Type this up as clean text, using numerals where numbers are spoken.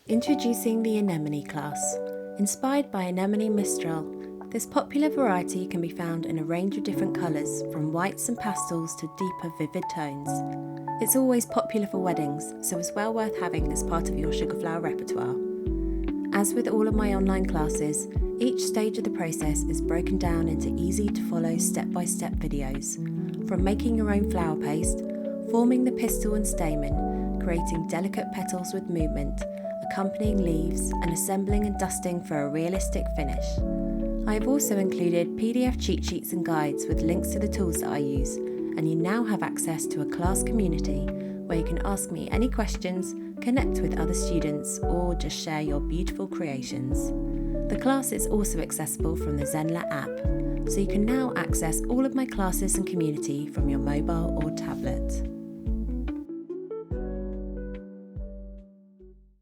Introducing the Anemone class. Inspired by Anemone Mistral, this popular variety can be found in a range of different colours, from whites and pastels to deeper vivid tones. It's always popular for weddings, so it's well worth having as part of your sugar flower repertoire. As with all of my online classes, each stage of the process is broken down into easy to follow step-by-step videos, from making your own flower paste, forming the pistil and stamen, creating delicate petals with movement, accompanying leaves, and assembling and dusting for a realistic finish. I have also included PDF cheat sheets and guides with links to the tools that I use, and you now have access to a class community where you can ask me any questions, connect with other students, or just share your beautiful creations. The class is also accessible from the ZENLER app, so you can now access all of my classes and community from your mobile or tablet.